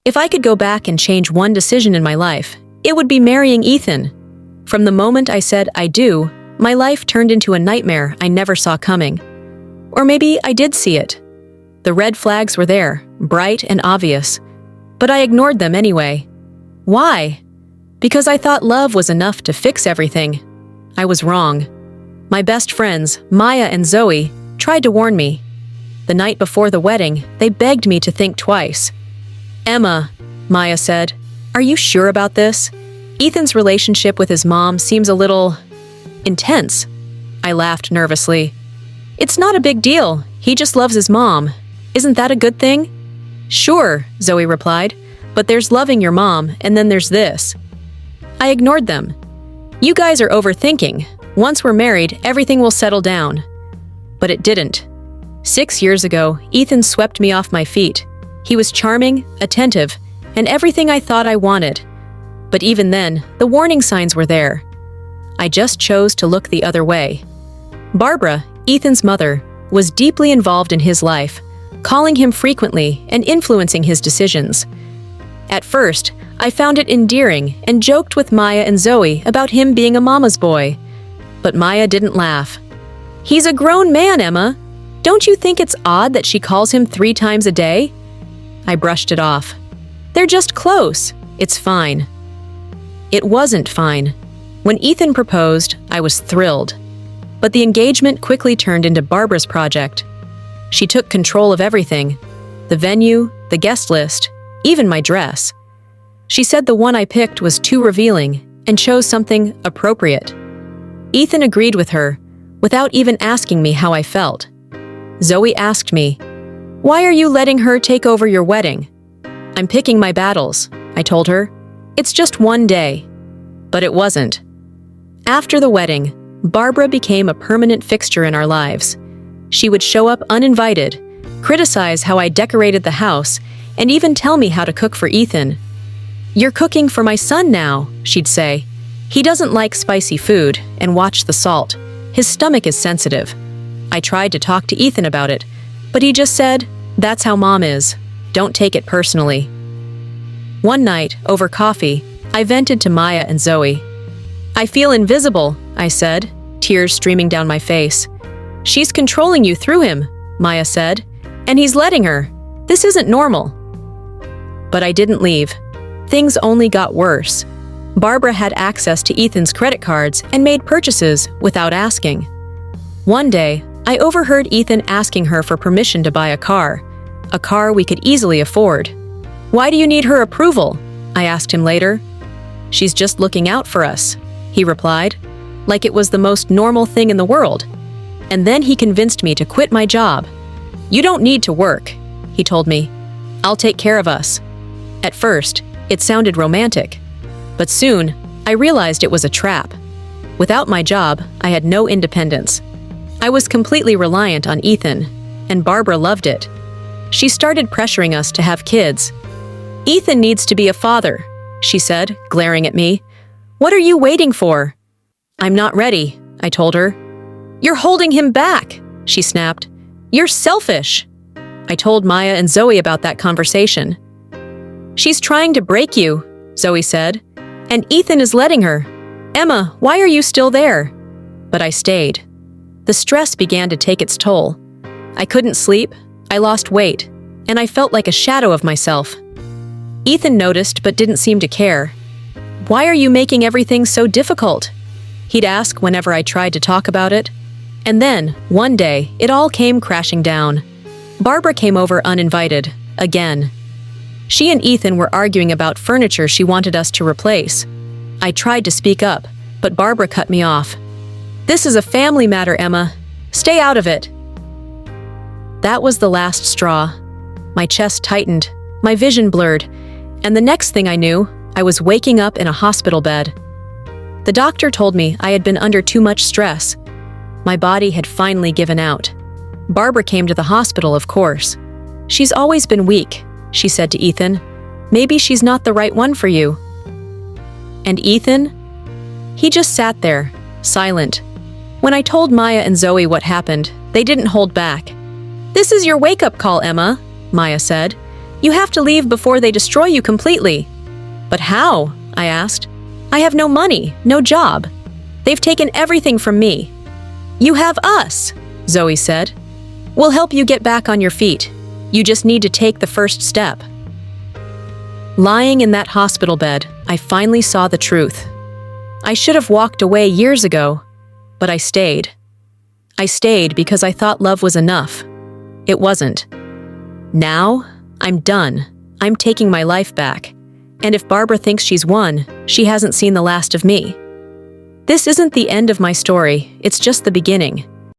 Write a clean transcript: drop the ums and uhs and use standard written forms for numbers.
If I could go back and change one decision in my life, it would be marrying Ethan. From the moment I said I do, my life turned into a nightmare I never saw coming. Or maybe I did see it. The red flags were there, bright and obvious, but I ignored them anyway. Why? Because I thought love was enough to fix everything. I was wrong. My best friends, Maya and Zoe, tried to warn me. The night before the wedding, they begged me to think twice. "Emma," Maya said, "are you sure about this? Ethan's relationship with his mom seems a little intense." I laughed nervously. "It's not a big deal. He just loves his mom. Isn't that a good thing?" "Sure," Zoe replied, "but there's loving your mom, and then there's this." I ignored them. "You guys are overthinking. Once we're married, everything will settle down." But it didn't. 6 years ago, Ethan swept me off my feet. He was charming, attentive, and everything I thought I wanted. But even then, the warning signs were there. I just chose to look the other way. Barbara, Ethan's mother, was deeply involved in his life, calling him frequently and influencing his decisions. At first, I found it endearing and joked with Maya and Zoe about him being a mama's boy. But Maya didn't laugh. "He's a grown man, Emma. Don't you think it's odd that she calls him 3 times a day?" I brushed it off. "They're just close. It's fine." It wasn't fine. When Ethan proposed, I was thrilled. But the engagement quickly turned into Barbara's project. She took control of everything: the venue, the guest list, even my dress. She said the one I picked was too revealing and chose something appropriate. Ethan agreed with her, without even asking me how I felt. Zoe asked me, "Why are you letting her take over your wedding?" "I'm picking my battles," I told her. "It's just one day." But it wasn't. After the wedding, Barbara became a permanent fixture in our lives. She would show up uninvited, criticize how I decorated the house, and even tell me how to cook for Ethan. "You're cooking for my son now," she'd say. "He doesn't like spicy food, and watch the salt. His stomach is sensitive." I tried to talk to Ethan about it, but he just said, "That's how Mom is. Don't take it personally." One night, over coffee, I vented to Maya and Zoe. "I feel invisible," I said, tears streaming down my face. "She's controlling you through him," Maya said, "and he's letting her. This isn't normal." But I didn't leave. Things only got worse. Barbara had access to Ethan's credit cards and made purchases without asking. One day, I overheard Ethan asking her for permission to buy a car we could easily afford. "Why do you need her approval?" I asked him later. "She's just looking out for us," he replied, like it was the most normal thing in the world. And then he convinced me to quit my job. "You don't need to work," he told me. "I'll take care of us." At first, it sounded romantic, but soon, I realized it was a trap. Without my job, I had no independence. I was completely reliant on Ethan, and Barbara loved it. She started pressuring us to have kids. "Ethan needs to be a father," she said, glaring at me. "What are you waiting for?" "I'm not ready," I told her. "You're holding him back," she snapped. "You're selfish." I told Maya and Zoe about that conversation. "She's trying to break you," Zoe said, "and Ethan is letting her. Emma, why are you still there?" But I stayed. The stress began to take its toll. I couldn't sleep, I lost weight, and I felt like a shadow of myself. Ethan noticed but didn't seem to care. "Why are you making everything so difficult?" he'd ask whenever I tried to talk about it. And then, one day, it all came crashing down. Barbara came over uninvited, again. She and Ethan were arguing about furniture she wanted us to replace. I tried to speak up, but Barbara cut me off. "This is a family matter, Emma. Stay out of it." That was the last straw. My chest tightened, my vision blurred, and the next thing I knew, I was waking up in a hospital bed. The doctor told me I had been under too much stress. My body had finally given out. Barbara came to the hospital, of course. "She's always been weak," she said to Ethan. "Maybe she's not the right one for you." And Ethan? He just sat there, silent. When I told Maya and Zoe what happened, they didn't hold back. "This is your wake-up call, Emma," Maya said. You have to leave before they destroy you completely. But how? I asked. I have no money, no job. They've taken everything from me. You have us, Zoe said. We'll help you get back on your feet. You just need to take the first step. Lying in that hospital bed, I finally saw the truth. I should have walked away years ago, but I stayed. I stayed because I thought love was enough. It wasn't. Now, I'm done. I'm taking my life back. And if Barbara thinks she's won, she hasn't seen the last of me. This isn't the end of my story, it's just the beginning.